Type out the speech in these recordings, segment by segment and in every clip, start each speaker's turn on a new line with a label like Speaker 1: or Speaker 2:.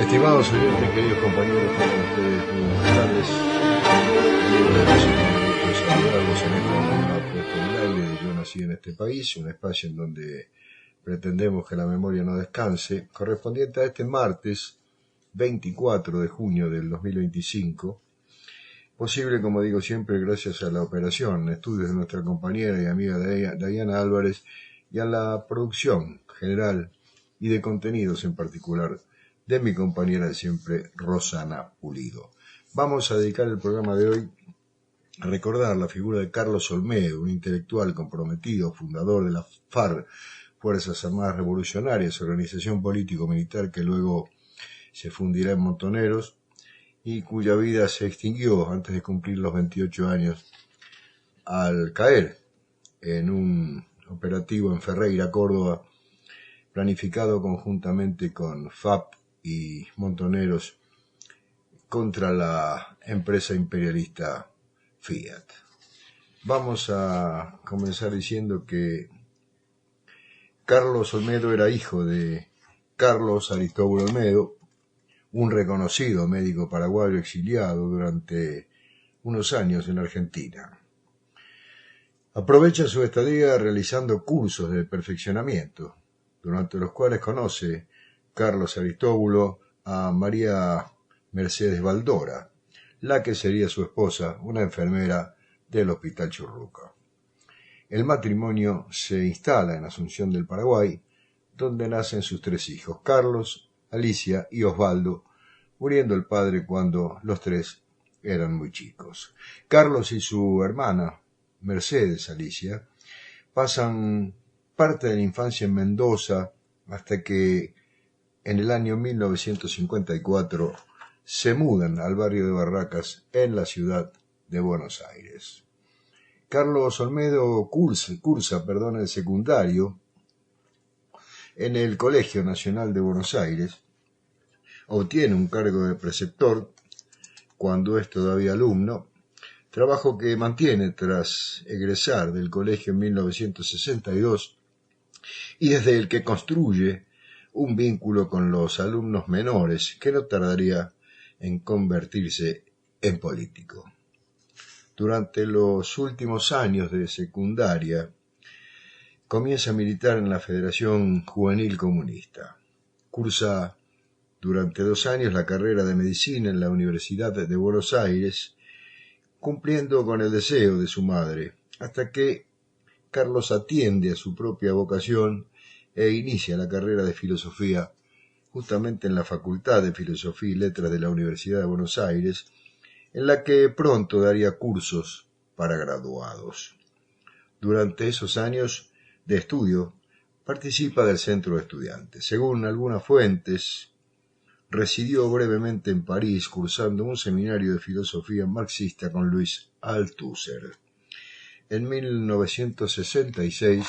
Speaker 1: Estimados oyentes, queridos compañeros, tengan ustedes muy buenas tardes. Quiero saludarlos en esta forma postulable de Yo nací en este país, un espacio en donde pretendemos que la memoria no descanse, correspondiente a este martes 24 de junio del 2025, posible, como digo siempre, gracias a la operación, estudios de nuestra compañera y amiga Dayana Álvarez y a la producción general y de contenidos en particular de mi compañera de siempre, Rosana Pulido. Vamos a dedicar el programa de hoy a recordar la figura de Carlos Olmedo, un intelectual comprometido, fundador de la FARC, Fuerzas Armadas Revolucionarias, organización político-militar que luego se fundirá en Montoneros y cuya vida se extinguió antes de cumplir los 28 años al caer en un operativo en Ferreira, Córdoba, planificado conjuntamente con FAP y Montoneros contra la empresa imperialista Fiat. Vamos a comenzar diciendo que Carlos Olmedo era hijo de Carlos Aristóbulo Olmedo, un reconocido médico paraguayo exiliado durante unos años en Argentina. Aprovecha su estadía realizando cursos de perfeccionamiento, durante los cuales conoce Carlos Aristóbulo a María Mercedes Baldora, la que sería su esposa, una enfermera del Hospital Churruca. El matrimonio se instala en Asunción del Paraguay, donde nacen sus 3 hijos, Carlos, Alicia y Osvaldo, muriendo el padre cuando los 3 eran muy chicos. Carlos y su hermana, Mercedes Alicia, pasan parte de la infancia en Mendoza hasta que en el año 1954 se mudan al barrio de Barracas en la ciudad de Buenos Aires. Carlos Olmedo cursa el secundario en el Colegio Nacional de Buenos Aires, obtiene un cargo de preceptor cuando es todavía alumno, trabajo que mantiene tras egresar del colegio en 1962 y desde el que construye un vínculo con los alumnos menores que no tardaría en convertirse en político. Durante los últimos años de secundaria comienza a militar en la Federación Juvenil Comunista. Cursa durante 2 años la carrera de medicina en la Universidad de Buenos Aires, cumpliendo con el deseo de su madre, hasta que Carlos atiende a su propia vocación e inicia la carrera de filosofía justamente en la Facultad de Filosofía y Letras de la Universidad de Buenos Aires, en la que pronto daría cursos para graduados. Durante esos años de estudio participa del Centro de Estudiantes. Según algunas fuentes, residió brevemente en París cursando un seminario de filosofía marxista con Louis Althusser. En 1966,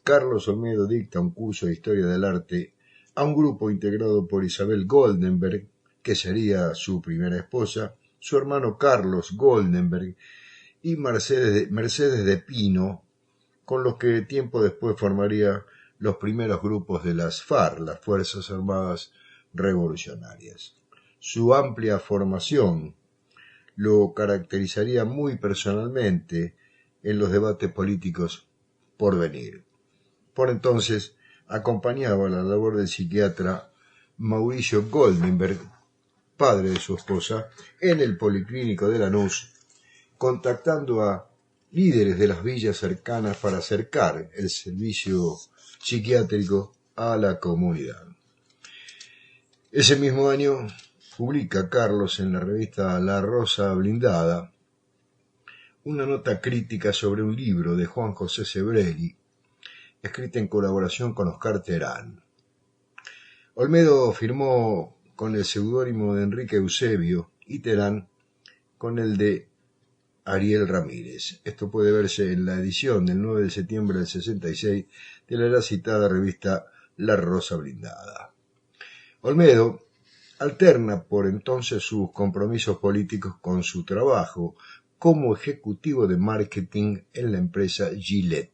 Speaker 1: Carlos Olmedo dicta un curso de Historia del Arte a un grupo integrado por Isabel Goldenberg, que sería su primera esposa, su hermano Carlos Goldenberg y Mercedes de Pino, con los que tiempo después formaría los primeros grupos de las FARC, las Fuerzas Armadas Revolucionarias. Su amplia formación lo caracterizaría muy personalmente en los debates políticos por venir. Por entonces acompañaba la labor del psiquiatra Mauricio Goldenberg, padre de su esposa, en el Policlínico de Lanús, contactando a líderes de las villas cercanas para acercar el servicio psiquiátrico a la comunidad. Ese mismo año publica Carlos en la revista La Rosa Blindada una nota crítica sobre un libro de Juan José Sebrelli, escrita en colaboración con Oscar Terán. Olmedo firmó con el seudónimo de Enrique Eusebio y Terán con el de Ariel Ramírez. Esto puede verse en la edición del 9 de septiembre del 66 de la ya citada revista La Rosa Blindada. Olmedo alterna por entonces sus compromisos políticos con su trabajo como ejecutivo de marketing en la empresa Gillette.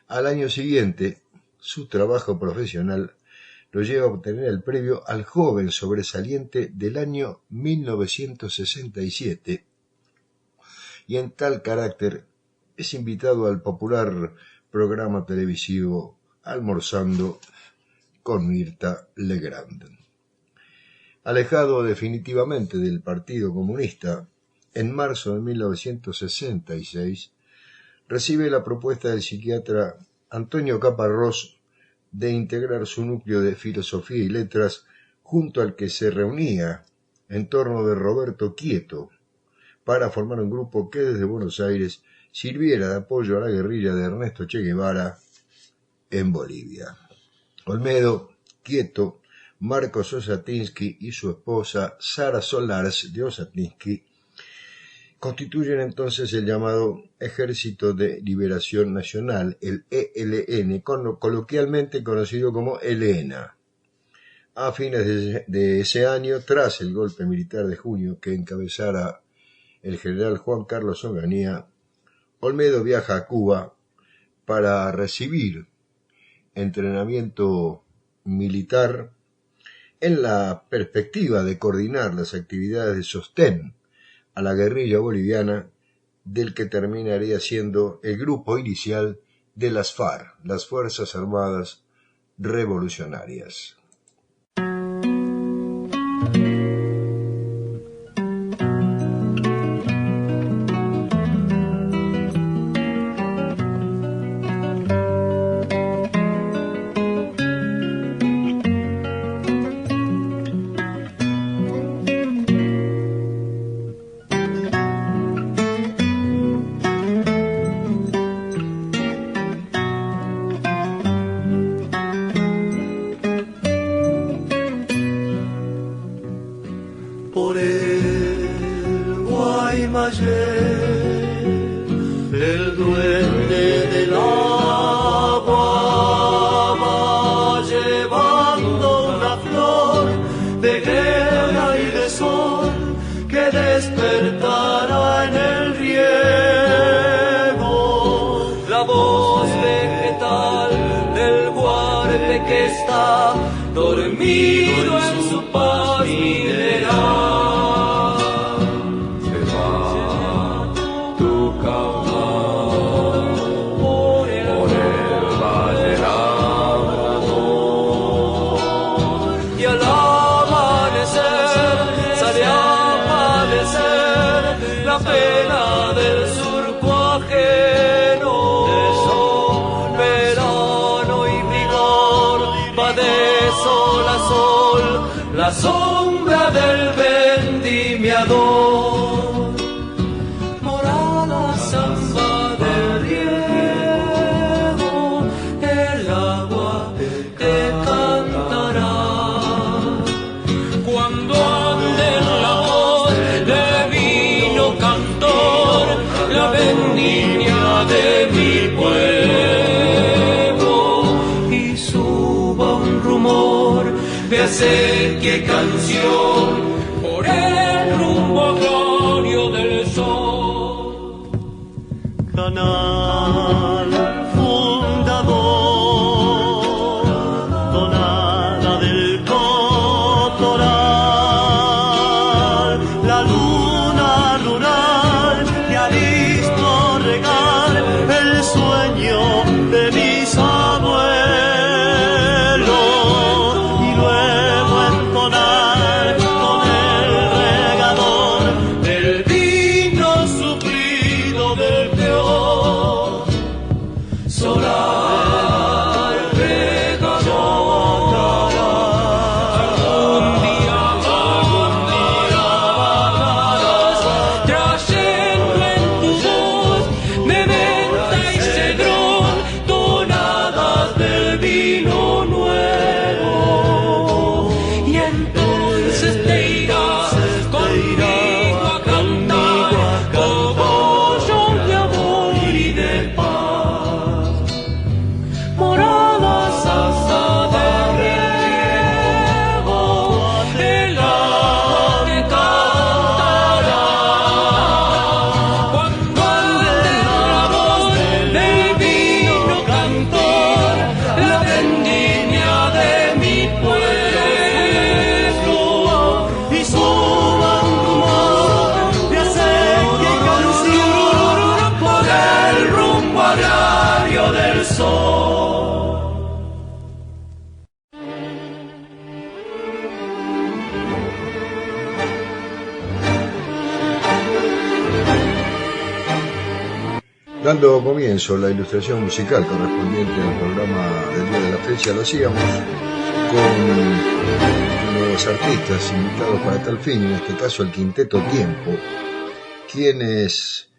Speaker 1: Al año siguiente, su trabajo profesional lo lleva a obtener el premio al joven sobresaliente del año 1967, y en tal carácter es invitado al popular programa televisivo Almorzando con Mirta Legrand. Alejado definitivamente del Partido Comunista, en marzo de 1966 recibe la propuesta del psiquiatra Antonio Caparrós de integrar su núcleo de filosofía y letras, junto al que se reunía en torno de Roberto Quieto, para formar un grupo que desde Buenos Aires sirviera de apoyo a la guerrilla de Ernesto Che Guevara en Bolivia. Olmedo, Quieto, Marcos Osatinsky y su esposa Sara Solars de Osatinsky constituyen entonces el llamado Ejército de Liberación Nacional, el ELN, coloquialmente conocido como ELENA. A fines de ese año, tras el golpe militar de junio que encabezara el general Juan Carlos Onganía, Olmedo viaja a Cuba para recibir entrenamiento militar en la perspectiva de coordinar las actividades de sostén a la guerrilla boliviana, del que terminaría siendo el grupo inicial de las FARC, las Fuerzas Armadas Revolucionarias.
Speaker 2: El duende del agua va llevando una flor de guerra y de sol que despertará en el riego. La voz vegetal del huarpe que está dormido en su paz mineral. La sombra del vendimiador, morada samba del riego, el agua te cantará. Cuando ande la voz de vino cantor, la vendimia de mi pueblo, y suba un rumor de acequia y canción por el rumbo glorio del sol. Canal fundador, tonada del cotoral, la luna rural que ha visto regar el sueño de mis abuelos. Del vino suplido del peor.
Speaker 1: Dando comienzo a la ilustración musical correspondiente al programa del día de la fecha, lo hacíamos con los artistas invitados para tal fin, en este caso el Quinteto Tiempo, quienes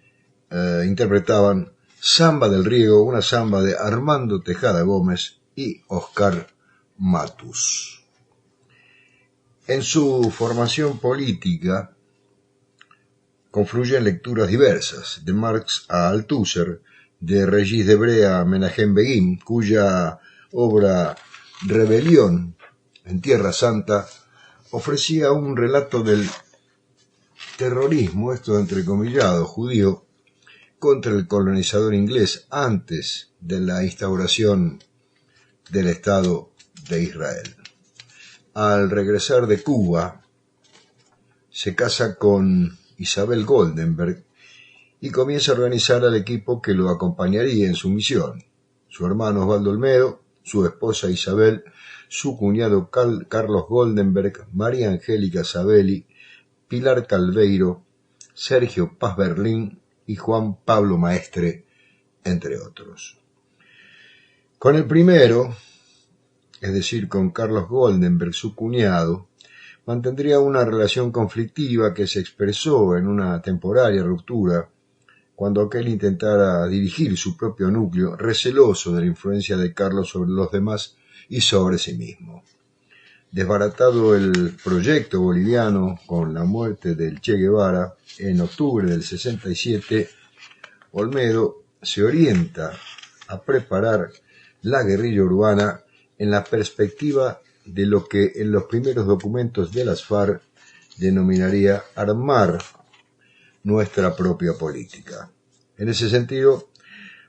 Speaker 1: interpretaban Samba del Riego, una samba de Armando Tejada Gómez y Oscar Matus. En su formación política confluyen lecturas diversas, de Marx a Althusser, de Regis Debray a Menachem Begin, cuya obra Rebelión en Tierra Santa ofrecía un relato del terrorismo, esto entrecomillado, judío, contra el colonizador inglés antes de la instauración del Estado de Israel. Al regresar de Cuba, se casa con Isabel Goldenberg y comienza a organizar al equipo que lo acompañaría en su misión. Su hermano Osvaldo Olmedo, su esposa Isabel, su cuñado Carlos Goldenberg, María Angélica Sabelli, Pilar Calveiro, Sergio Paz Berlín y Juan Pablo Maestre, entre otros. Con el primero, es decir, con Carlos Goldenberg, su cuñado, mantendría una relación conflictiva que se expresó en una temporaria ruptura cuando aquel intentara dirigir su propio núcleo, receloso de la influencia de Carlos sobre los demás y sobre sí mismo. Desbaratado el proyecto boliviano con la muerte del Che Guevara en octubre del 67, Olmedo se orienta a preparar la guerrilla urbana en la perspectiva de lo que en los primeros documentos de las FARC denominaría armar nuestra propia política. En ese sentido,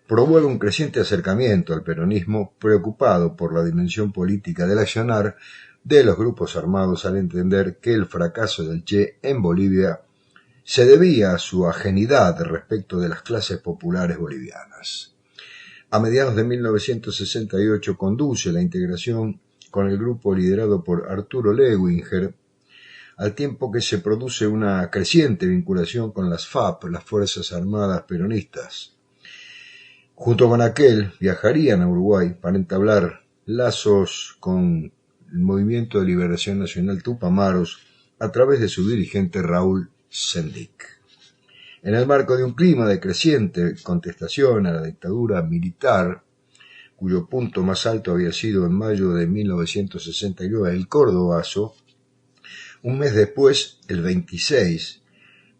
Speaker 1: promueve un creciente acercamiento al peronismo, preocupado por la dimensión política del accionar de los grupos armados, al entender que el fracaso del Che en Bolivia se debía a su ajenidad respecto de las clases populares bolivianas. A mediados de 1968 conduce la integración con el grupo liderado por Arturo Lewinger, al tiempo que se produce una creciente vinculación con las FAP, las Fuerzas Armadas Peronistas. Junto con aquel, viajarían a Uruguay para entablar lazos con el Movimiento de Liberación Nacional Tupamaros a través de su dirigente Raúl Sendic. En el marco de un clima de creciente contestación a la dictadura militar, cuyo punto más alto había sido en mayo de 1969 el Cordobazo, un mes después, el 26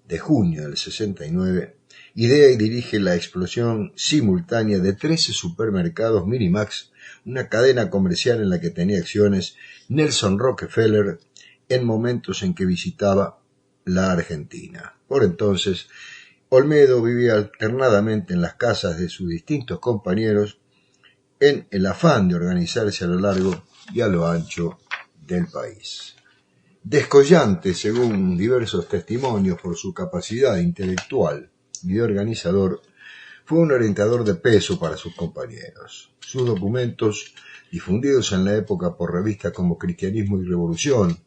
Speaker 1: de junio del 69, idea y dirige la explosión simultánea de 13 supermercados Minimax, una cadena comercial en la que tenía acciones Nelson Rockefeller en momentos en que visitaba la Argentina. Por entonces, Olmedo vivía alternadamente en las casas de sus distintos compañeros en el afán de organizarse a lo largo y a lo ancho del país. Descollante, según diversos testimonios, por su capacidad intelectual y de organizador, fue un orientador de peso para sus compañeros. Sus documentos, difundidos en la época por revistas como Cristianismo y Revolución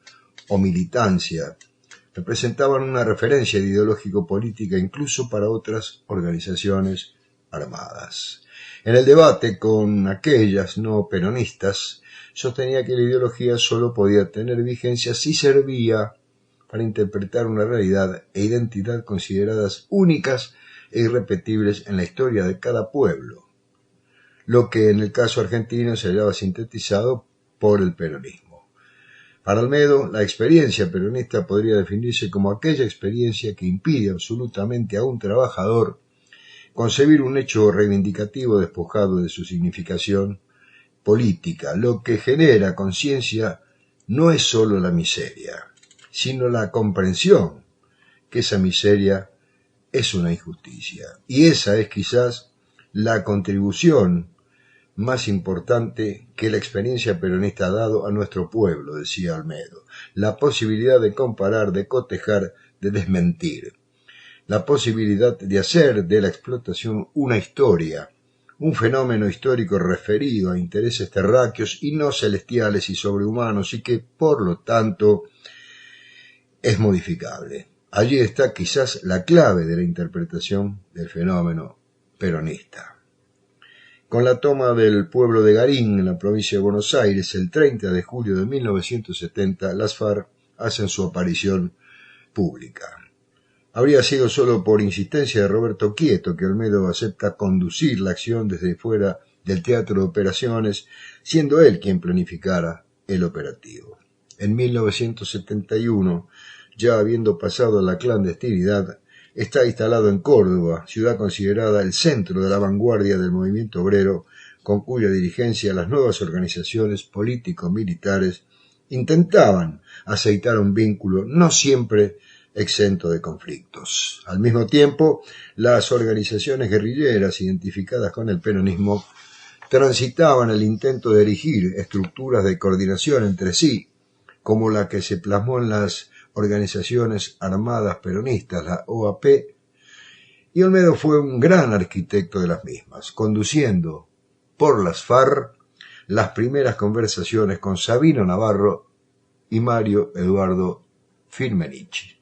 Speaker 1: o Militancia, representaban una referencia ideológico-política incluso para otras organizaciones armadas. En el debate con aquellas no peronistas, sostenía que la ideología solo podía tener vigencia si servía para interpretar una realidad e identidad consideradas únicas e irrepetibles en la historia de cada pueblo, lo que en el caso argentino se hallaba sintetizado por el peronismo. Para Olmedo, la experiencia peronista podría definirse como aquella experiencia que impide absolutamente a un trabajador concebir un hecho reivindicativo despojado de su significación política. Lo que genera conciencia no es sólo la miseria, sino la comprensión que esa miseria es una injusticia. Y esa es quizás la contribución más importante que la experiencia peronista ha dado a nuestro pueblo, decía Olmedo. La posibilidad de comparar, de cotejar, de desmentir. La posibilidad de hacer de la explotación una historia, un fenómeno histórico referido a intereses terráqueos y no celestiales y sobrehumanos, y que, por lo tanto, es modificable. Allí está quizás la clave de la interpretación del fenómeno peronista. Con la toma del pueblo de Garín, en la provincia de Buenos Aires, el 30 de julio de 1970, las FARC hacen su aparición pública. Habría sido solo por insistencia de Roberto Quieto que Olmedo acepta conducir la acción desde fuera del teatro de operaciones, siendo él quien planificara el operativo. En 1971, ya habiendo pasado a la clandestinidad, está instalado en Córdoba, ciudad considerada el centro de la vanguardia del movimiento obrero, con cuya dirigencia las nuevas organizaciones político-militares intentaban aceitar un vínculo no siempre exento de conflictos. Al mismo tiempo, las organizaciones guerrilleras identificadas con el peronismo transitaban el intento de erigir estructuras de coordinación entre sí, como la que se plasmó en las organizaciones armadas peronistas, la OAP, y Olmedo fue un gran arquitecto de las mismas, conduciendo por las FARC las primeras conversaciones con Sabino Navarro y Mario Eduardo Firmenich.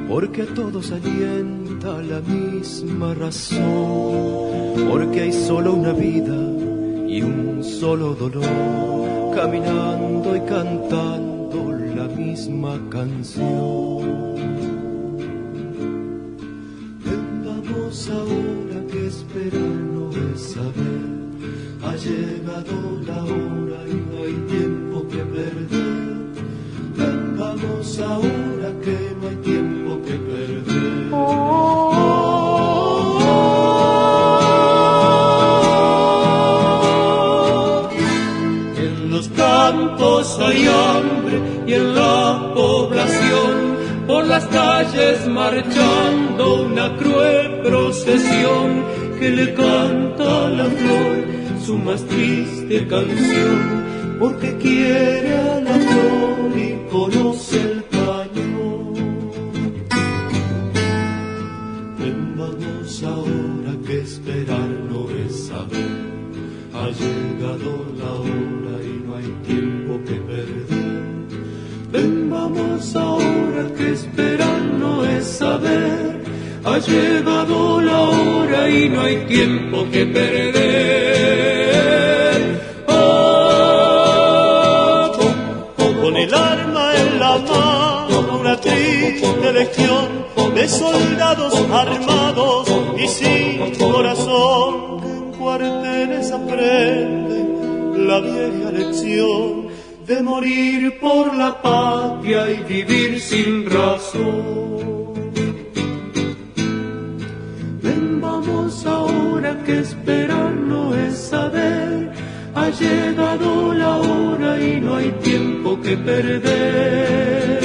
Speaker 2: Porque a todos alienta la misma razón, porque hay solo una vida y un solo dolor, caminando y cantando la misma canción. Ven, vamos ahora, que esperar no es saber, ha llegado la hora y no hay tiempo que perder. Ven, vamos ahora, que no hay tiempo que perder. En los campos hay hambre y en la población, por las calles marchando una cruel procesión que le canta a la flor su más triste canción, porque quiere a la flor y conoce el cañón. Ven, vamos ahora, que esperar no es saber, ha llegado la hora y no hay tiempo que perder. Ven, vamos ahora, que esperar no es saber, ha llegado la hora y no hay tiempo que perder. Con el arma en la mano, una triste legión de soldados armados y sin corazón, que en cuarteles aprenden la vieja lección de morir por la patria y vivir sin razón. Ven, vamos ahora, que esperar no es saber, ha llegado la hora y no hay tiempo que perder.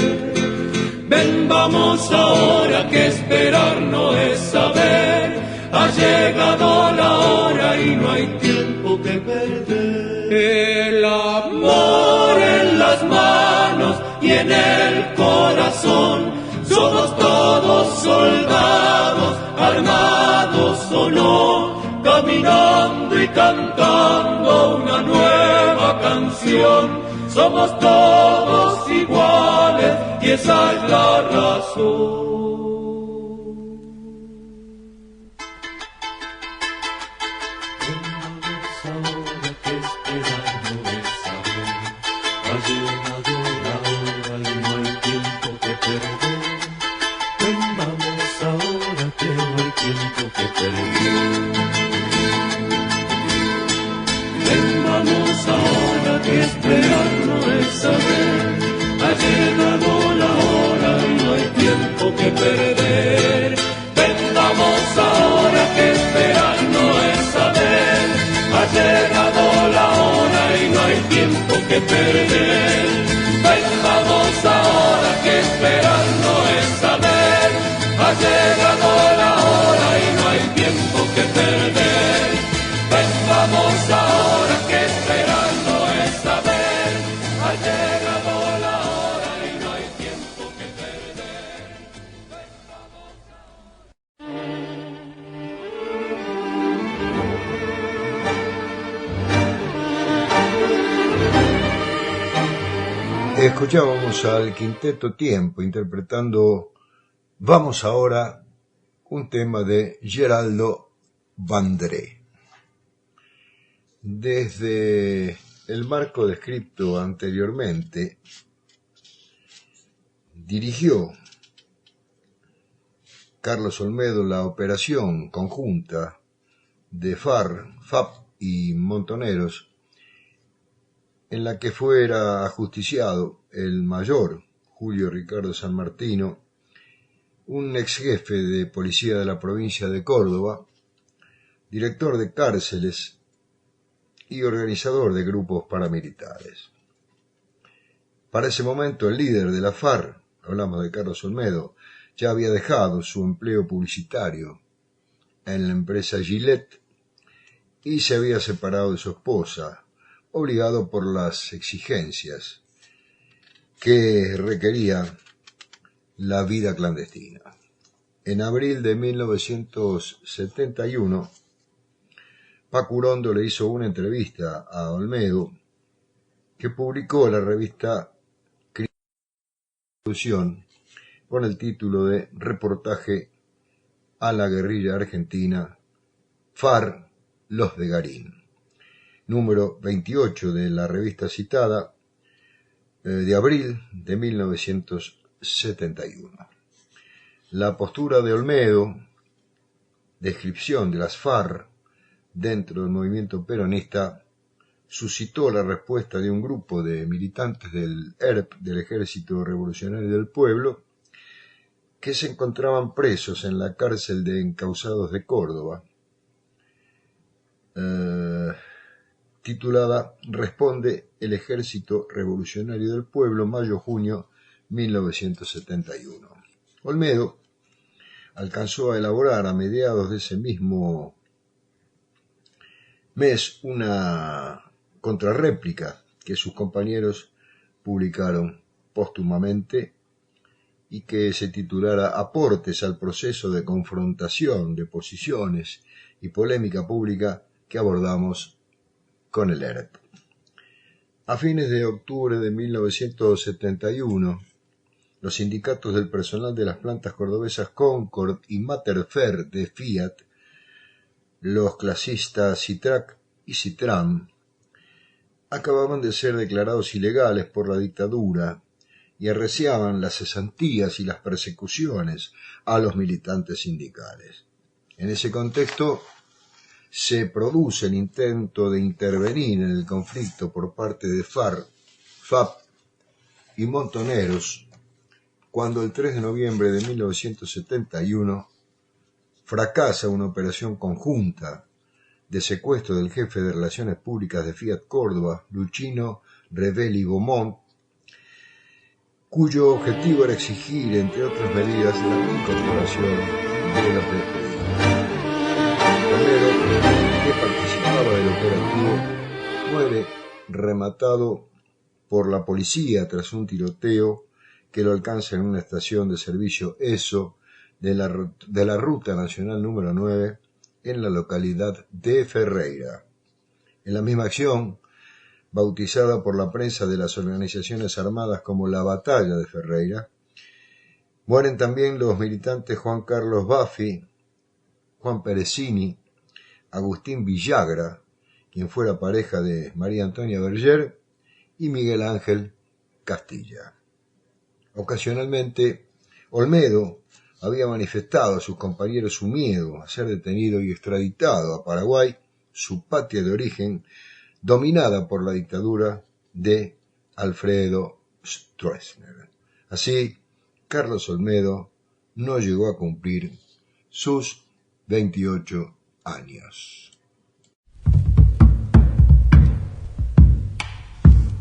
Speaker 2: Ven, vamos ahora, que esperar no es saber, ha llegado la hora y no hay tiempo que perder. El amor en las manos y en el corazón, somos todos soldados, armados o no, caminando y cantando una nueva canción. Somos todos iguales y esa es la razón. Que esperar no es saber, ha llegado la hora y no hay tiempo que perder. Ven, vamos ahora, que esperar no es saber, ha llegado la hora y no hay tiempo que perder. Ven, vamos ahora, que esperar no es saber, llegado la hora y no hay tiempo que perder. Ven, vamos ahora que esperando es saber. Ha llegado la hora y no hay tiempo que perder. Ven, vamos
Speaker 1: Escuchábamos al Quinteto Tiempo interpretando Vamos ahora, un tema de Geraldo Vandré. Desde el marco descrito anteriormente, dirigió Carlos Olmedo la operación conjunta de FARC, FAP y Montoneros, en la que fuera ajusticiado el mayor Julio Ricardo San Martino, un ex jefe de policía de la provincia de Córdoba, director de cárceles y organizador de grupos paramilitares. Para ese momento el líder de la FARC, hablamos de Carlos Olmedo, ya había dejado su empleo publicitario en la empresa Gillette y se había separado de su esposa, obligado por las exigencias que requería la vida clandestina. En abril de 1971, Paco Urondo le hizo una entrevista a Olmedo que publicó la revista Crimen con el título de Reportaje a la guerrilla argentina, FARC, los de Garín, número 28 de la revista citada, de abril de 1971. La postura de Olmedo, descripción de las FARC dentro del movimiento peronista, suscitó la respuesta de un grupo de militantes del ERP, del Ejército Revolucionario del Pueblo, que se encontraban presos en la cárcel de encausados de Córdoba, titulada Responde el Ejército Revolucionario del Pueblo, mayo-junio 1971. Olmedo alcanzó a elaborar a mediados de ese mismo mes una contrarréplica que sus compañeros publicaron póstumamente y que se titulara Aportes al proceso de confrontación de posiciones y polémica pública que abordamos con el ERP. A fines de octubre de 1971, los sindicatos del personal de las plantas cordobesas Concord y Materfer de Fiat, los clasistas Citrac y Citram, acababan de ser declarados ilegales por la dictadura y arreciaban las cesantías y las persecuciones a los militantes sindicales. En ese contexto se produce el intento de intervenir en el conflicto por parte de FARC, FAP y Montoneros, cuando el 3 de noviembre de 1971 fracasa una operación conjunta de secuestro del jefe de Relaciones Públicas de Fiat Córdoba, Luchino Revelli Beaumont, cuyo objetivo era exigir, entre otras medidas, la reincorporación de la PPI. Olmedo, que participaba del operativo, muere rematado por la policía tras un tiroteo que lo alcanza en una estación de servicio ESO de la Ruta Nacional número 9 en la localidad de Ferreira. En la misma acción, bautizada por la prensa de las organizaciones armadas como la Batalla de Ferreira, mueren también los militantes Juan Carlos Baffi, Juan Peresini, Agustín Villagra, quien fuera pareja de María Antonia Berger, y Miguel Ángel Castilla. Ocasionalmente, Olmedo había manifestado a sus compañeros su miedo a ser detenido y extraditado a Paraguay, su patria de origen, dominada por la dictadura de Alfredo Stroessner. Así, Carlos Olmedo no llegó a cumplir sus 28 años.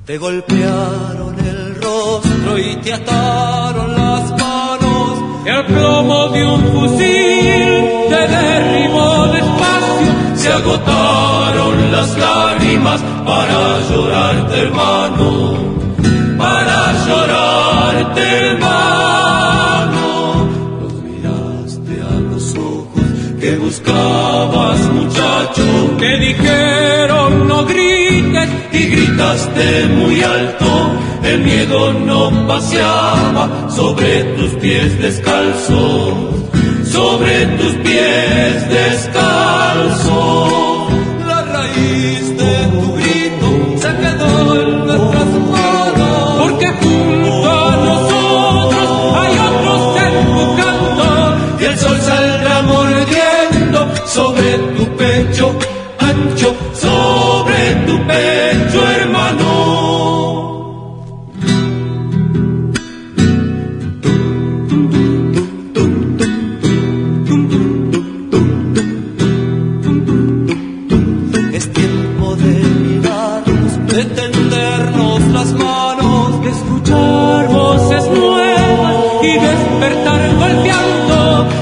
Speaker 2: Te golpearon el rostro y te ataron las manos y al plomo de un fusil te derribó despacio. Se agotaron las lágrimas para llorarte, hermano, para llorarte, hermano. Los miraste a los ojos que buscabas, muchacho, te dijeron no grites y gritaste muy alto. El miedo no paseaba sobre tus pies descalzos, sobre tus pies descalzos. La raíz de tu grito se quedó en nuestras manos, porque junto a nosotros hay otros empujando, y el sol saldrá mordiendo sobre tu pecho ancho, sobre tu pecho, hermano.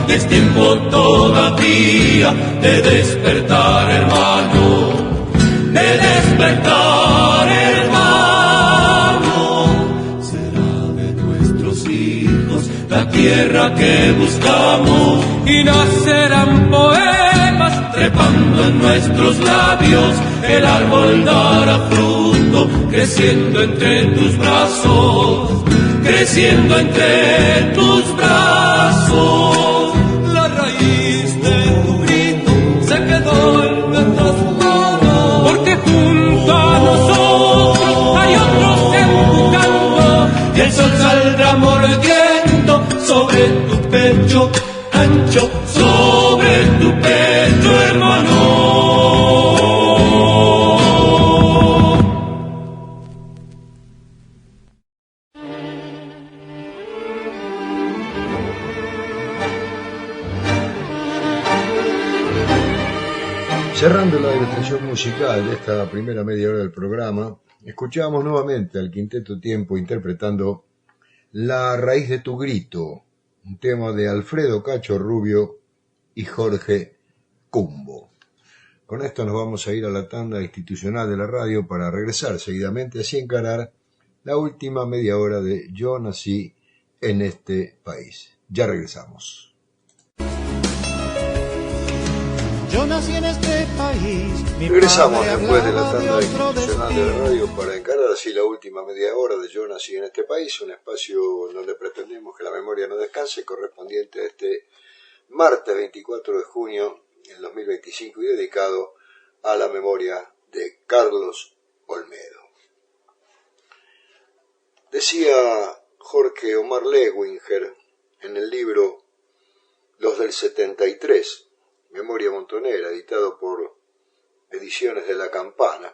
Speaker 2: Es tiempo todavía de despertar, hermano, de despertar, hermano. Será de nuestros hijos la tierra que buscamos y nacerán poemas trepando en nuestros labios. El árbol dará fruto creciendo entre tus brazos, creciendo entre tus brazos. La raíz de tu grito se quedó en nuestras manos, porque junto a nosotros hay otros empujando, y el sol saldrá mordiendo sobre tu pecho ancho, sobre tu pecho, hermano.
Speaker 1: Cerrando la ilustración musical de esta primera media hora del programa, escuchamos nuevamente al Quinteto Tiempo interpretando La raíz de tu grito, un tema de Alfredo Cacho Rubio y Jorge Cumbo. Con esto nos vamos a ir a la tanda institucional de la radio para regresar seguidamente, así encarar la última media hora de Yo nací en este país. Ya regresamos.
Speaker 3: Yo nací en este país.
Speaker 1: Regresamos después de la tanda institucional de la radio para encarar así la última media hora de Yo nací en este país, un espacio donde pretendemos que la memoria no descanse, correspondiente a este martes 24 de junio del 2025 y dedicado a la memoria de Carlos Olmedo. Decía Jorge Omar Lewinger en el libro Los del 73, Memoria Montonera, editado por Ediciones de la Campana,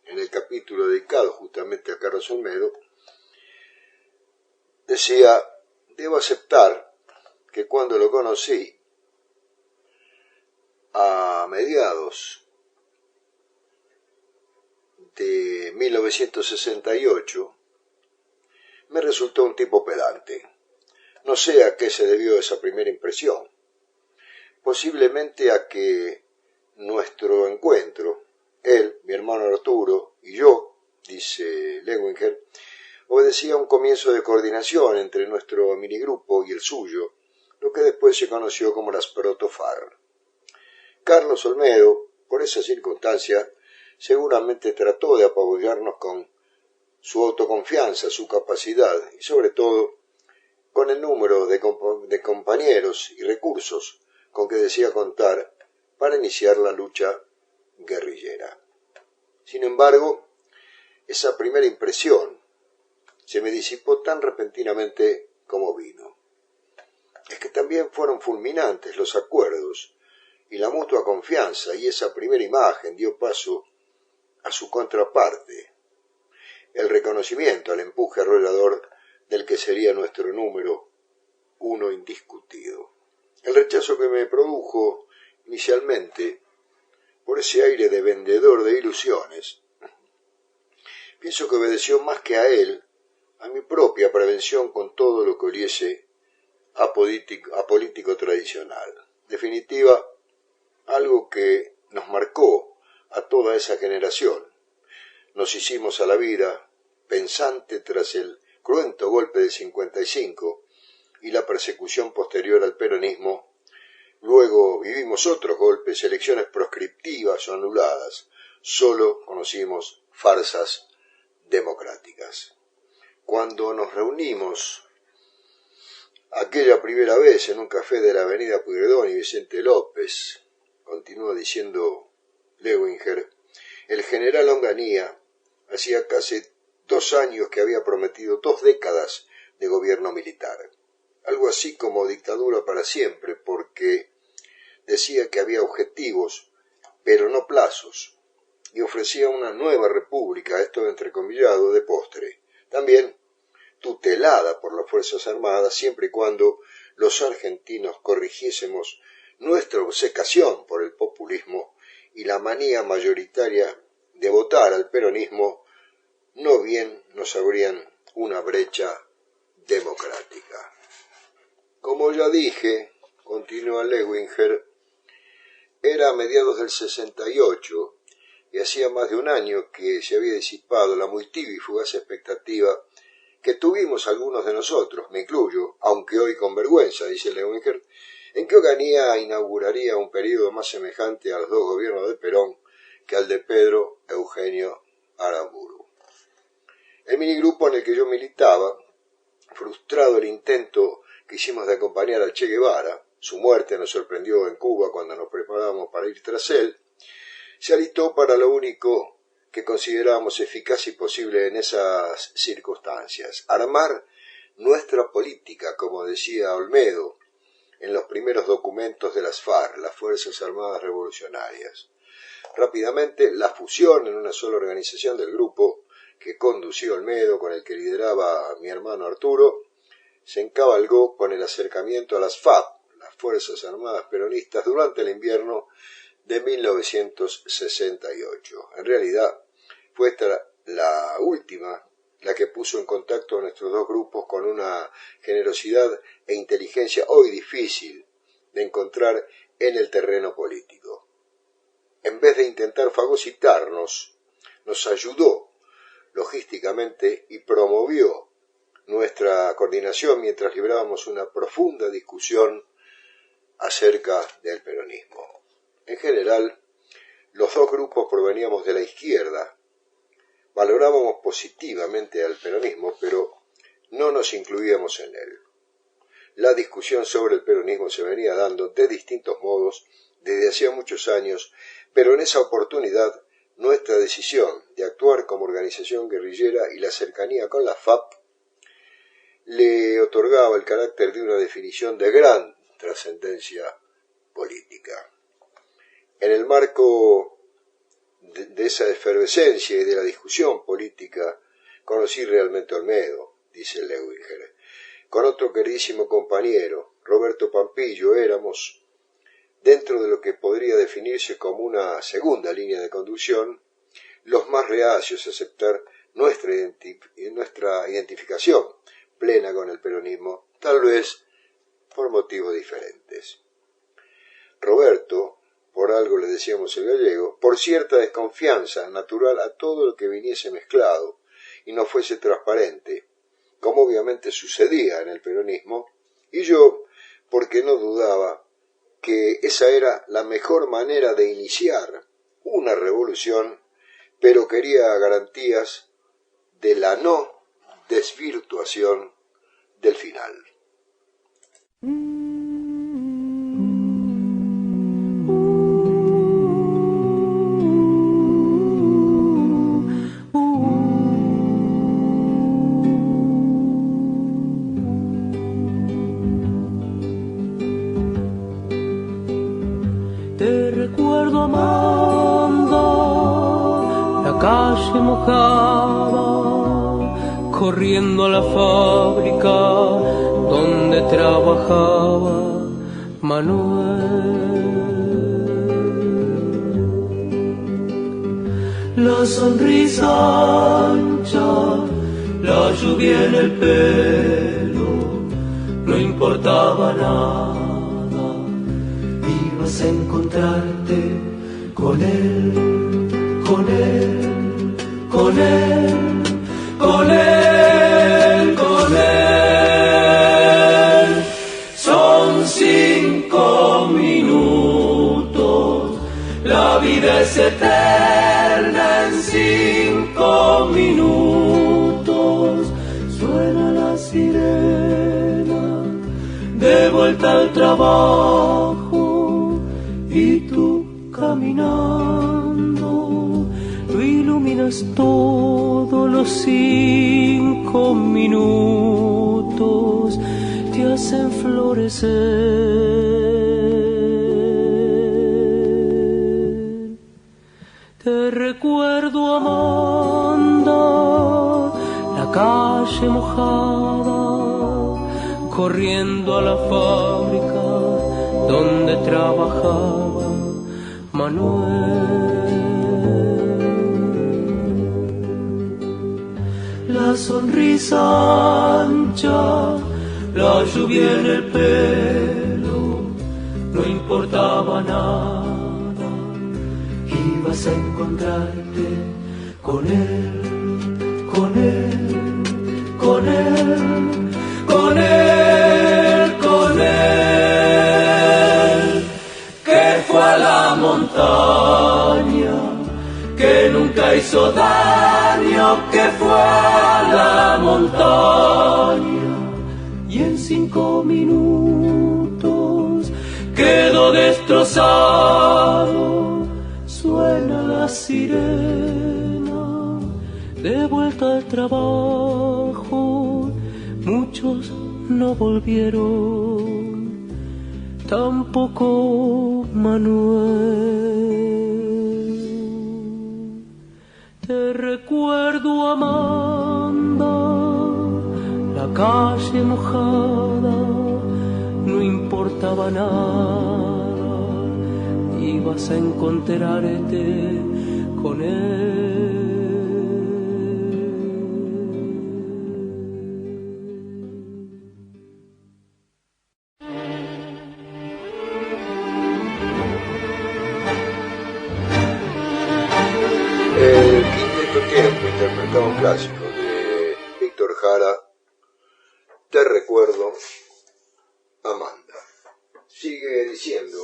Speaker 1: en el capítulo dedicado justamente a Carlos Olmedo, decía: debo aceptar que cuando lo conocí, a mediados de 1968, me resultó un tipo pedante. No sé a qué se debió esa primera impresión. Posiblemente a que nuestro encuentro, él, mi hermano Arturo y yo, dice Lewinger, obedecía a un comienzo de coordinación entre nuestro minigrupo y el suyo, lo que después se conoció como las Protofar. Carlos Olmedo, por esa circunstancia, seguramente trató de apabullarnos con su autoconfianza, su capacidad y sobre todo con el número de compañeros y recursos con que decía contar para iniciar la lucha guerrillera. Sin embargo, esa primera impresión se me disipó tan repentinamente como vino. Es que también fueron fulminantes los acuerdos y la mutua confianza, y esa primera imagen dio paso a su contraparte, el reconocimiento al empuje arrollador del que sería nuestro número uno indiscutido. El rechazo que me produjo inicialmente por ese aire de vendedor de ilusiones, pienso que obedeció más que a él, a mi propia prevención con todo lo que oliese apolítico tradicional. En definitiva, algo que nos marcó a toda esa generación. Nos hicimos a la vida pensante tras el cruento golpe del 55 y la persecución posterior al peronismo. Luego vivimos otros golpes, elecciones proscriptivas o anuladas. Solo conocimos farsas democráticas. Cuando nos reunimos aquella primera vez en un café de la avenida Pueyrredón y Vicente López, continúa diciendo Lewinger, el general Onganía hacía casi 2 años que había prometido 2 décadas de gobierno militar, algo así como dictadura para siempre, porque decía que había objetivos, pero no plazos, y ofrecía una nueva república, esto entrecomillado, de postre, también tutelada por las Fuerzas Armadas, siempre y cuando los argentinos corrigiésemos nuestra obcecación por el populismo y la manía mayoritaria de votar al peronismo, no bien nos abrían una brecha democrática. Como ya dije, continúa Lewinger, era a mediados del 68 y hacía más de un año que se había disipado la muy tibia y fugaz expectativa que tuvimos algunos de nosotros, me incluyo, aunque hoy con vergüenza, dice Lewinger, en que Onganía inauguraría un periodo más semejante a los 2 gobiernos de Perón que al de Pedro Eugenio Aramburu. El minigrupo en el que yo militaba, frustrado el intento que hicimos de acompañar al Che Guevara, su muerte nos sorprendió en Cuba cuando nos preparábamos para ir tras él, se alistó para lo único que considerábamos eficaz y posible en esas circunstancias, armar nuestra política, como decía Olmedo, en los primeros documentos de las FARC, las Fuerzas Armadas Revolucionarias. Rápidamente, la fusión en una sola organización del grupo que condució Olmedo, con el que lideraba mi hermano Arturo, se encabalgó con el acercamiento a las FAP, las Fuerzas Armadas Peronistas, durante el invierno de 1968. En realidad, fue esta la última la que puso en contacto a nuestros 2 grupos con una generosidad e inteligencia hoy difícil de encontrar en el terreno político. En vez de intentar fagocitarnos, nos ayudó logísticamente y promovió nuestra coordinación mientras librábamos una profunda discusión acerca del peronismo. En general, los 2 grupos proveníamos de la izquierda. Valorábamos positivamente al peronismo, pero no nos incluíamos en él. La discusión sobre el peronismo se venía dando de distintos modos desde hacía muchos años, pero en esa oportunidad nuestra decisión de actuar como organización guerrillera y la cercanía con la FAP le otorgaba el carácter de una definición de gran trascendencia política. En el marco de esa efervescencia y de la discusión política, conocí realmente a Olmedo, dice Lewinger. Con otro queridísimo compañero, Roberto Pampillo, éramos, dentro de lo que podría definirse como una segunda línea de conducción, los más reacios a aceptar nuestra identificación plena con el peronismo, tal vez por motivos diferentes. Roberto, por algo le decíamos el gallego, por cierta desconfianza natural a todo lo que viniese mezclado y no fuese transparente, como obviamente sucedía en el peronismo, y yo, porque no dudaba que esa era la mejor manera de iniciar una revolución, pero quería garantías de la no desvirtuación del final.
Speaker 2: Te recuerdo amando la calle mojada, corriendo a la fábrica donde trabajaba Manuel. La sonrisa ancha, la lluvia en el pelo, no importa importaba nada. Ibas a encontrarte con él, con él, con él, con él, con él. Son 5 minutos, la vida es eterna en 5 minutos. Suena la sirena, de vuelta al trabajo, y tú caminando, tú iluminas todos los 5 minutos, te hacen florecer. Te recuerdo, Amanda, la calle mojada, corriendo a la fábrica donde trabajaba Manuel. La sonrisa ancha, la lluvia en el pelo, no importaba nada. Ibas a encontrarte con él, con él, con él, con él, con él, que fue a la montaña, que nunca hizo daño, que fue a la montaña, y en 5 minutos quedó destrozado. Suena la sirena, de vuelta al trabajo, muchos no volvieron, tampoco Manuel. Te recuerdo, Amanda, la calle mojada, no importaba nada, ibas a encontrarte con él.
Speaker 1: El Quinteto Tiempo interpretaba un clásico de Víctor Jara, Te recuerdo, Amanda. Sigue diciendo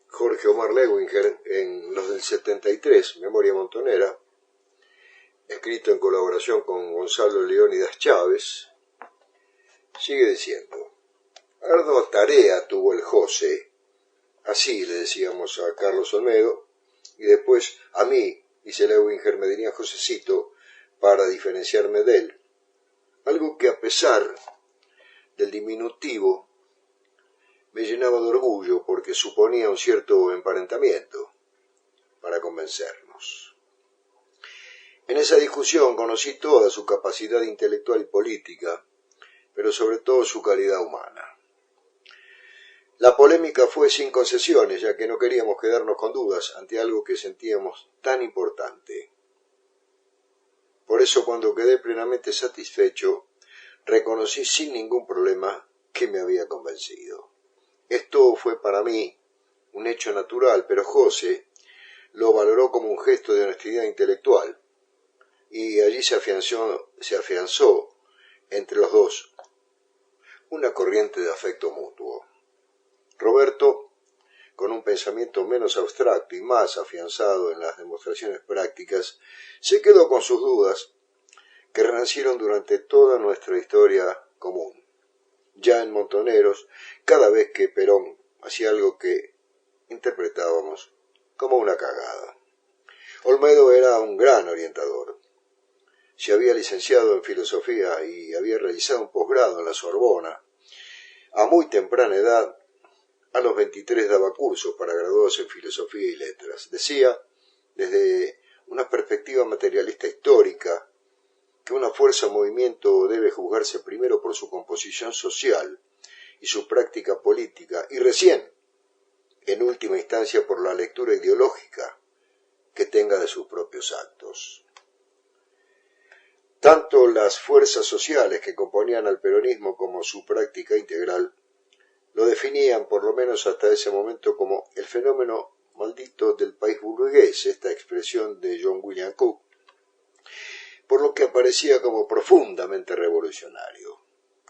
Speaker 1: Jorge Omar Lewinger en los del 73, Memoria Montonera, escrito en colaboración con Gonzalo Leónidas Chávez. Sigue diciendo: ardua tarea tuvo el José, así le decíamos a Carlos Olmedo, y después a mí, dice Lewinger, me dirían Josecito para diferenciarme de él. Algo que a pesar del diminutivo me llenaba de orgullo porque suponía un cierto emparentamiento para convencernos. En esa discusión conocí toda su capacidad intelectual y política, pero sobre todo su calidad humana. La polémica fue sin concesiones, ya que no queríamos quedarnos con dudas ante algo que sentíamos tan importante. Por eso, cuando quedé plenamente satisfecho, reconocí sin ningún problema que me había convencido. Esto fue para mí un hecho natural, pero José lo valoró como un gesto de honestidad intelectual, y allí se afianzó entre los dos una corriente de afecto mutuo. Roberto, con un pensamiento menos abstracto y más afianzado en las demostraciones prácticas, se quedó con sus dudas que renacieron durante toda nuestra historia común. Ya en Montoneros, cada vez que Perón hacía algo que interpretábamos como una cagada. Olmedo era un gran orientador. Se había licenciado en filosofía y había realizado un posgrado en la Sorbona. A muy temprana edad, a los 23 daba cursos para graduados en filosofía y letras. Decía, desde una perspectiva materialista histórica, que una fuerza o movimiento debe juzgarse primero por su composición social y su práctica política, y recién, en última instancia, por la lectura ideológica que tenga de sus propios actos. Tanto las fuerzas sociales que componían al peronismo como su práctica integral lo definían, por lo menos hasta ese momento, como el fenómeno maldito del país burgués, esta expresión de John William Cook, por lo que aparecía como profundamente revolucionario.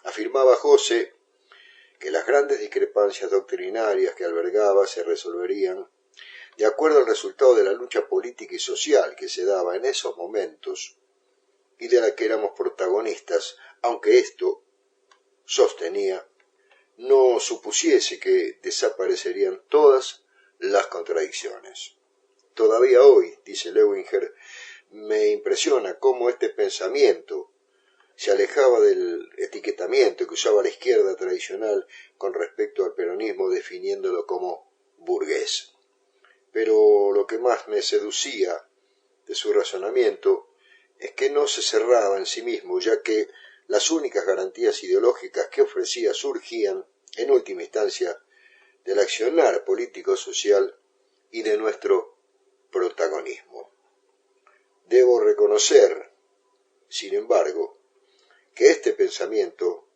Speaker 1: Afirmaba José que las grandes discrepancias doctrinarias que albergaba se resolverían de acuerdo al resultado de la lucha política y social que se daba en esos momentos y de la que éramos protagonistas, aunque esto, sostenía, no supusiese que desaparecerían todas las contradicciones. Todavía hoy, dice Leuwinger, me impresiona cómo este pensamiento se alejaba del etiquetamiento que usaba la izquierda tradicional con respecto al peronismo, definiéndolo como burgués. Pero lo que más me seducía de su razonamiento es que no se cerraba en sí mismo, ya que las únicas garantías ideológicas que ofrecía surgían, en última instancia, del accionar político-social y de nuestro protagonismo. Debo reconocer, sin embargo, que este pensamiento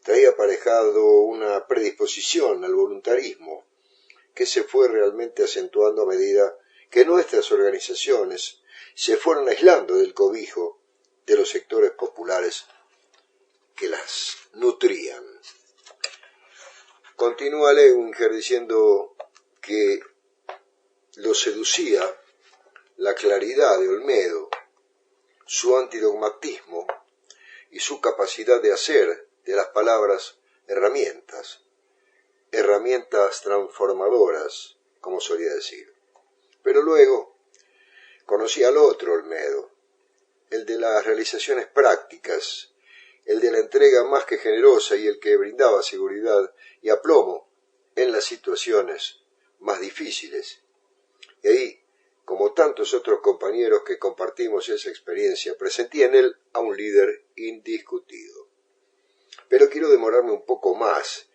Speaker 1: traía aparejado una predisposición al voluntarismo que se fue realmente acentuando a medida que nuestras organizaciones se fueron aislando del cobijo de los sectores populares que las nutrían. Continúa Leuwinger diciendo que lo seducía la claridad de Olmedo, su antidogmatismo y su capacidad de hacer de las palabras herramientas transformadoras, como solía decir. Pero luego conocí al otro Olmedo, el de las realizaciones prácticas, el de la entrega más que generosa y el que brindaba seguridad y aplomo en las situaciones más difíciles. Y ahí, como tantos otros compañeros que compartimos esa experiencia, presentí en él a un líder indiscutido. Pero quiero demorarme un poco más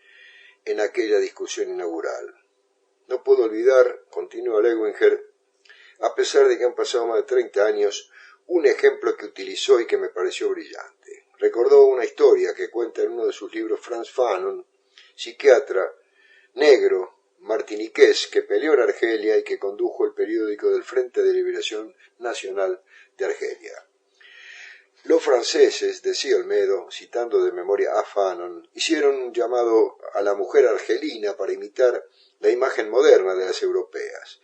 Speaker 1: en aquella discusión inaugural. No puedo olvidar, continúa Leuwinger, a pesar de que han pasado más de 30 años, un ejemplo que utilizó y que me pareció brillante. Recordó una historia que cuenta en uno de sus libros Frantz Fanon, psiquiatra negro martiniqués que peleó en Argelia y que condujo el periódico del Frente de Liberación Nacional de Argelia. Los franceses, decía Olmedo, citando de memoria a Fanon, hicieron un llamado a la mujer argelina para imitar la imagen moderna de las europeas.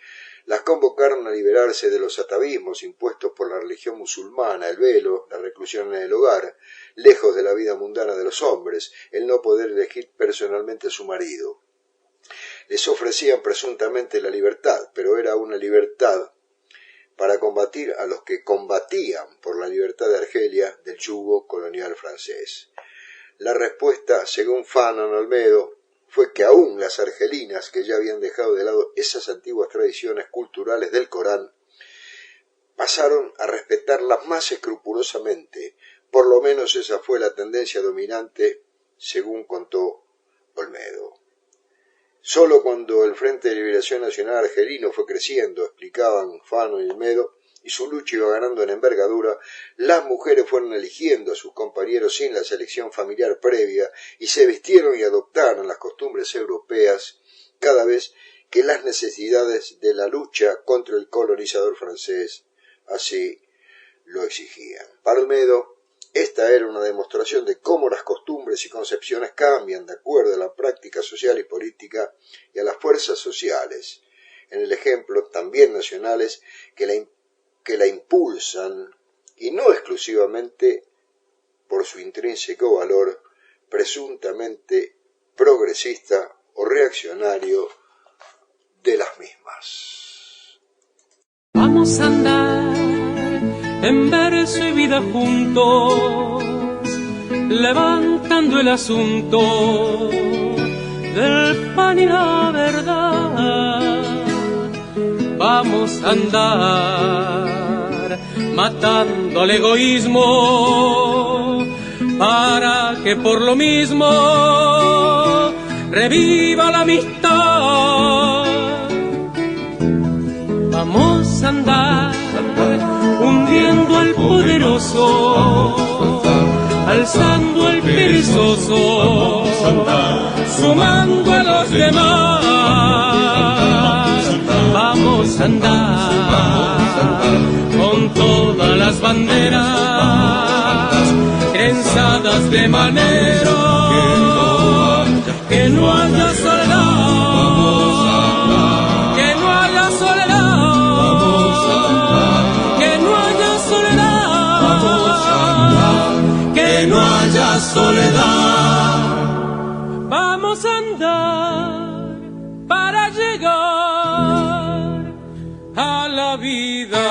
Speaker 1: Las convocaron a liberarse de los atavismos impuestos por la religión musulmana, el velo, la reclusión en el hogar, lejos de la vida mundana de los hombres, el no poder elegir personalmente a su marido. Les ofrecían presuntamente la libertad, pero era una libertad para combatir a los que combatían por la libertad de Argelia del yugo colonial francés. La respuesta, según Fanon Olmedo, fue que aún las argelinas, que ya habían dejado de lado esas antiguas tradiciones culturales del Corán, pasaron a respetarlas más escrupulosamente. Por lo menos esa fue la tendencia dominante, según contó Olmedo. Solo cuando el Frente de Liberación Nacional argelino fue creciendo, explicaban Fanon y Olmedo, y su lucha iba ganando en envergadura, las mujeres fueron eligiendo a sus compañeros sin la selección familiar previa y se vistieron y adoptaron las costumbres europeas cada vez que las necesidades de la lucha contra el colonizador francés así lo exigían. Para Olmedo, esta era una demostración de cómo las costumbres y concepciones cambian de acuerdo a la práctica social y política y a las fuerzas sociales, en el ejemplo también nacionales que la impulsan, y no exclusivamente por su intrínseco valor presuntamente progresista o reaccionario de las mismas.
Speaker 2: Vamos a andar en verso y vida juntos, levantando el asunto del pan y la verdad. Vamos a andar matando al egoísmo para que por lo mismo reviva la amistad. Vamos a andar hundiendo al poderoso demás. Vamos a andar con todas las banderas trenzadas de manera que no haya soledad, que no haya soledad, que no haya soledad, que no haya soledad. Vamos a andar para llegar a la vida.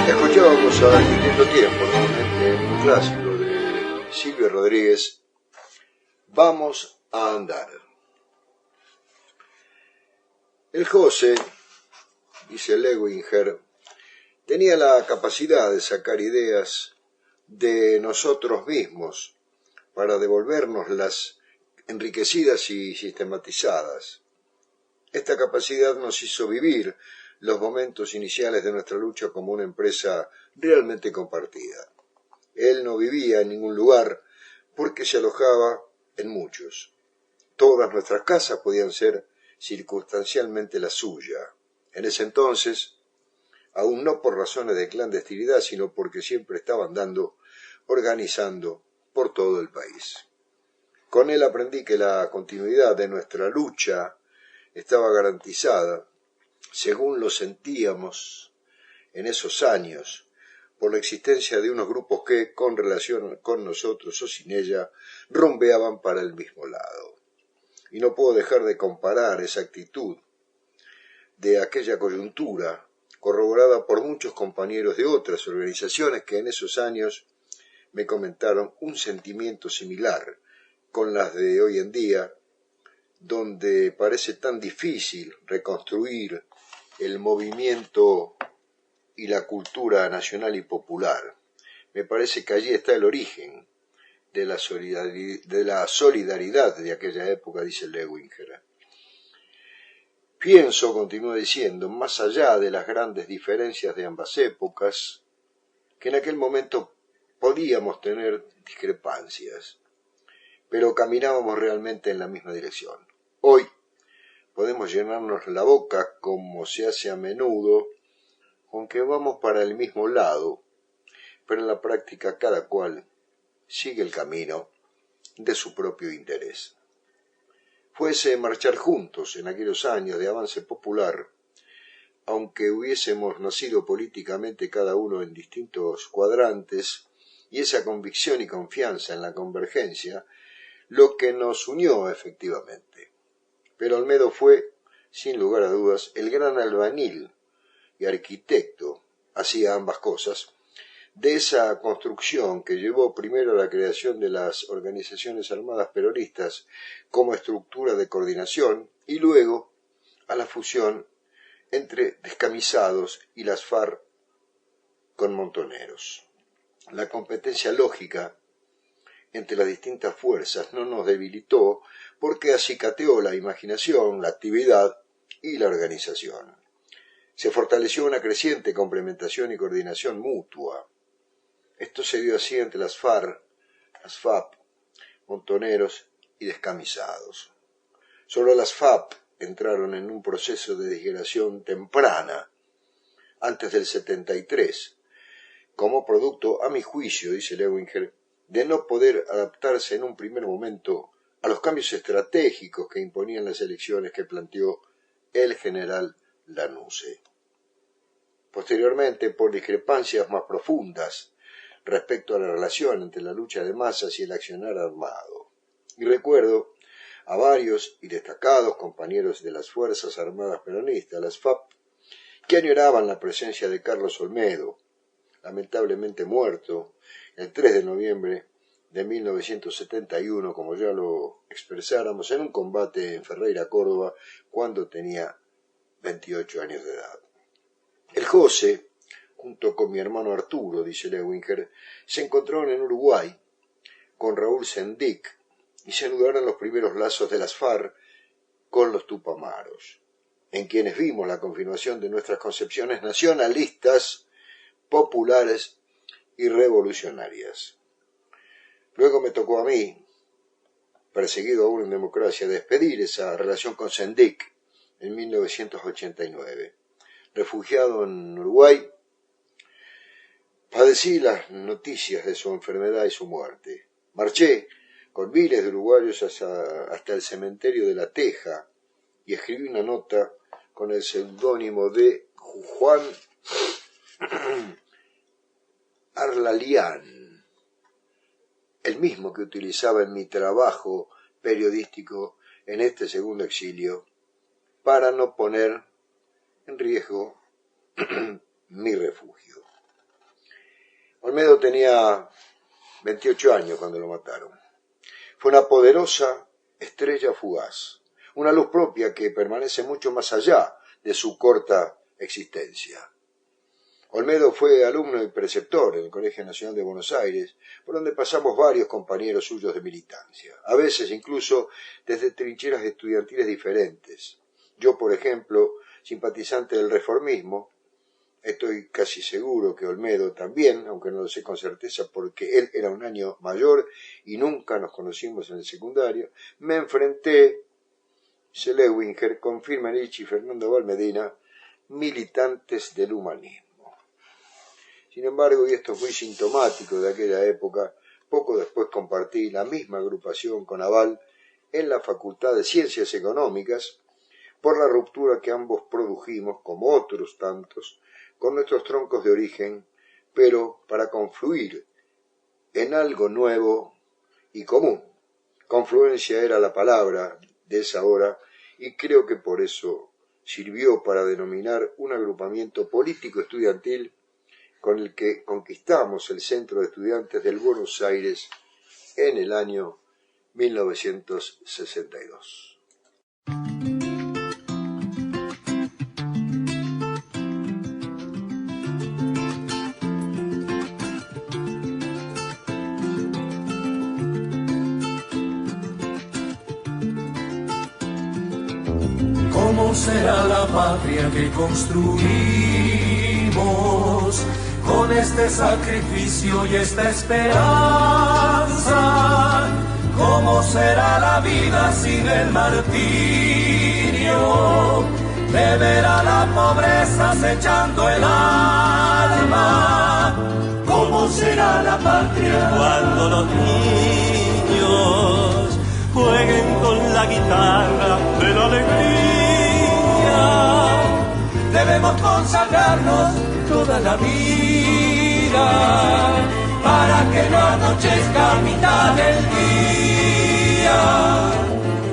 Speaker 1: Escuchábamos a Viviendo Tiempo, un clásico de Silvio Rodríguez, Vamos a andar. El José, dice Lewinger, tenía la capacidad de sacar ideas de nosotros mismos para devolvérnoslas enriquecidas y sistematizadas. Esta capacidad nos hizo vivir los momentos iniciales de nuestra lucha como una empresa realmente compartida. Él no vivía en ningún lugar porque se alojaba en muchos. Todas nuestras casas podían ser circunstancialmente la suya. En ese entonces, aún no por razones de clandestinidad, sino porque siempre estaba andando, organizando por todo el país. Con él aprendí que la continuidad de nuestra lucha estaba garantizada, según lo sentíamos en esos años, por la existencia de unos grupos que, con relación con nosotros o sin ella, rumbeaban para el mismo lado. Y no puedo dejar de comparar esa actitud de aquella coyuntura, corroborada por muchos compañeros de otras organizaciones que en esos años me comentaron un sentimiento similar con las de hoy en día, donde parece tan difícil reconstruir el movimiento y la cultura nacional y popular. Me parece que allí está el origen de la solidaridad de aquella época, dice Lewinger. Pienso, continúa diciendo, más allá de las grandes diferencias de ambas épocas, que en aquel momento podíamos tener discrepancias, pero caminábamos realmente en la misma dirección. Hoy podemos llenarnos la boca, como se hace a menudo, con que vamos para el mismo lado, pero en la práctica cada cual sigue el camino de su propio interés. Fuese marchar juntos en aquellos años de avance popular, aunque hubiésemos nacido políticamente cada uno en distintos cuadrantes, y esa convicción y confianza en la convergencia, lo que nos unió efectivamente. Pero Olmedo fue, sin lugar a dudas, el gran albañil y arquitecto, hacía ambas cosas, de esa construcción que llevó primero a la creación de las organizaciones armadas peronistas como estructura de coordinación y luego a la fusión entre descamisados y las FARC con montoneros. La competencia lógica entre las distintas fuerzas no nos debilitó porque acicateó la imaginación, la actividad y la organización. Se fortaleció una creciente complementación y coordinación mutua. Esto se dio así entre las FARC, las FAP, montoneros y descamisados. Solo las FAP entraron en un proceso de degeneración temprana, antes del 73, como producto, a mi juicio, dice Lewinger, de no poder adaptarse en un primer momento a los cambios estratégicos que imponían las elecciones que planteó el general Lanusse. Posteriormente, por discrepancias más profundas respecto a la relación entre la lucha de masas y el accionar armado. Y recuerdo a varios y destacados compañeros de las Fuerzas Armadas Peronistas, las FAP, que añoraban la presencia de Carlos Olmedo, lamentablemente muerto el 3 de noviembre de 1971, como ya lo expresáramos, en un combate en Ferreira, Córdoba, cuando tenía 28 años de edad. El José, junto con mi hermano Arturo, dice Lewinger, se encontraron en Uruguay con Raúl Sendic y se anudaron los primeros lazos de las FARC con los Tupamaros, en quienes vimos la confirmación de nuestras concepciones nacionalistas, populares y revolucionarias. Luego me tocó a mí, perseguido aún en democracia, despedir esa relación con Sendic en 1989. Refugiado en Uruguay, padecí las noticias de su enfermedad y su muerte. Marché con miles de uruguayos hasta el cementerio de La Teja y escribí una nota con el seudónimo de Juan Arlalián, el mismo que utilizaba en mi trabajo periodístico en este segundo exilio, para no poner en riesgo mi refugio. Olmedo tenía 28 años cuando lo mataron. Fue una poderosa estrella fugaz, una luz propia que permanece mucho más allá de su corta existencia. Olmedo fue alumno y preceptor en el Colegio Nacional de Buenos Aires, por donde pasamos varios compañeros suyos de militancia, a veces incluso desde trincheras estudiantiles diferentes. Yo, por ejemplo, simpatizante del reformismo, estoy casi seguro que Olmedo también, aunque no lo sé con certeza porque él era un año mayor y nunca nos conocimos en el secundario, me enfrenté, dice Lewinger, con Firmenich y Fernando Valmedina, militantes del humanismo. Sin embargo, y esto es muy sintomático de aquella época, poco después compartí la misma agrupación con Aval en la Facultad de Ciencias Económicas por la ruptura que ambos produjimos, como otros tantos, con nuestros troncos de origen, pero para confluir en algo nuevo y común. Confluencia era la palabra de esa hora y creo que por eso sirvió para denominar un agrupamiento político estudiantil con el que conquistamos el Centro de Estudiantes del Buenos Aires en el año 1962.
Speaker 2: ¿Cómo será la patria que construimos con este sacrificio y esta esperanza? ¿Cómo será la vida sin el martirio? De ver a la pobreza acechando el alma. ¿Cómo será la patria cuando los niños jueguen con la guitarra de la alegría? Debemos consagrarnos toda la vida para que no anochezca a mitad del día.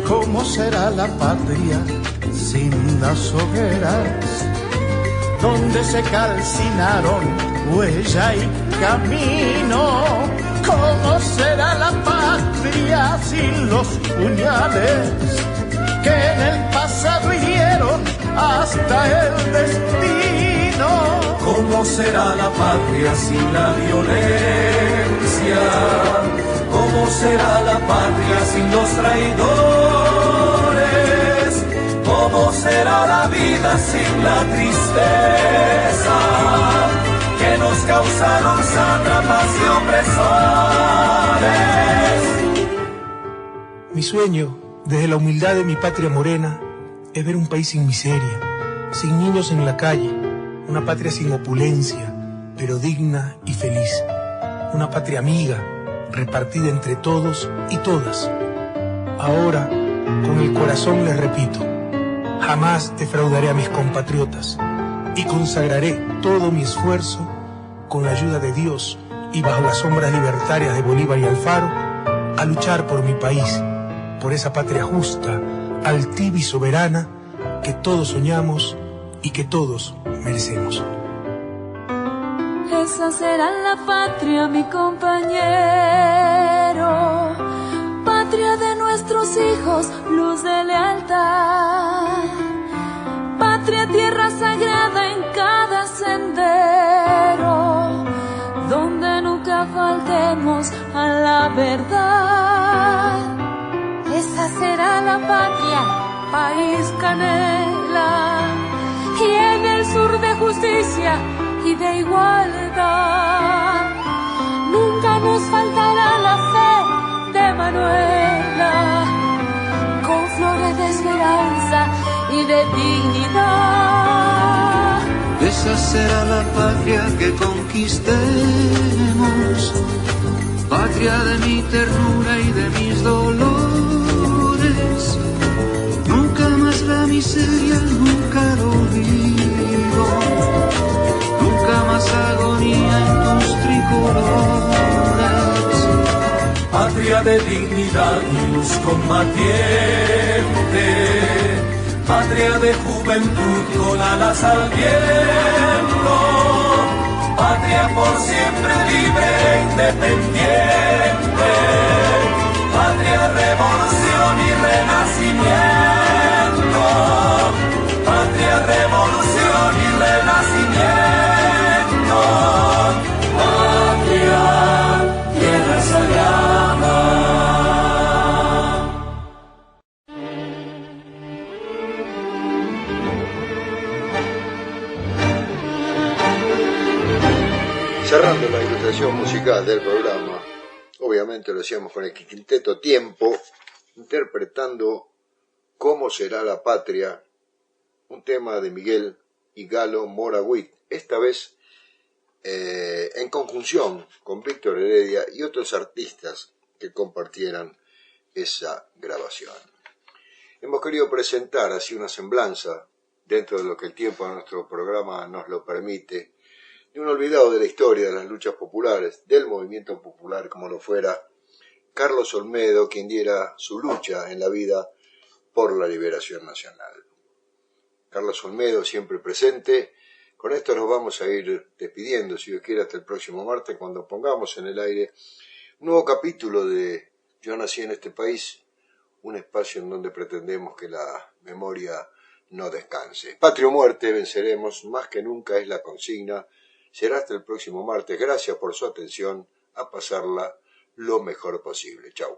Speaker 3: ¿Cómo será la patria sin las hogueras, donde se calcinaron huella y camino? ¿Cómo será la patria sin los puñales que en el pasado hirieron hasta el destino?
Speaker 2: ¿Cómo será la patria sin la violencia? ¿Cómo será la patria sin los traidores? ¿Cómo será la vida sin la tristeza que nos causaron sátrapas y opresores?
Speaker 4: Mi sueño, desde la humildad de mi patria morena, es ver un país sin miseria, sin niños en la calle, una patria sin opulencia, pero digna y feliz, una patria amiga, repartida entre todos y todas. Ahora, con el corazón les repito, jamás defraudaré a mis compatriotas y consagraré todo mi esfuerzo con la ayuda de Dios y bajo las sombras libertarias de Bolívar y Alfaro a luchar por mi país, por esa patria justa, altiva y soberana que todos soñamos y que todos merecemos.
Speaker 5: Esa será la patria, mi compañero, patria de nuestros hijos, luz de lealtad, patria, tierra sagrada en cada sendero, donde nunca faltemos a la verdad. Esa será la patria, país canela, y en el sur de justicia y de igualdad. Nunca nos faltará la fe de Manuela, con flores de esperanza y de dignidad.
Speaker 2: Esa será la patria que conquistemos, patria de mi ternura y de mis dolores. Nunca más la miseria, nunca el olvido, nunca más agonía en tus tricolores. Patria de dignidad y luz combatiente, patria de juventud con alas al viento, patria por siempre libre e independiente, patria, revolución y renacimiento, patria, revolución y renacimiento, patria, tierra sagrada.
Speaker 1: Cerrando la ilustración musical del programa, obviamente lo hacíamos con el Quinteto Tiempo, interpretando ¿Cómo será la patria?, un tema de Miguel y Galo Morawit, esta vez en conjunción con Víctor Heredia y otros artistas que compartieran esa grabación. Hemos querido presentar así una semblanza, dentro de lo que el tiempo de nuestro programa nos lo permite, de un olvidado de la historia de las luchas populares, del movimiento popular, como lo fuera Carlos Olmedo, quien diera su lucha en la vida por la liberación nacional. Carlos Olmedo siempre presente. Con esto nos vamos a ir despidiendo, si Dios quiere, hasta el próximo martes, cuando pongamos en el aire un nuevo capítulo de Yo nací en este país, un espacio en donde pretendemos que la memoria no descanse. Patria o muerte, venceremos, más que nunca es la consigna. Será hasta el próximo martes. Gracias por su atención. A pasarla lo mejor posible. Chau.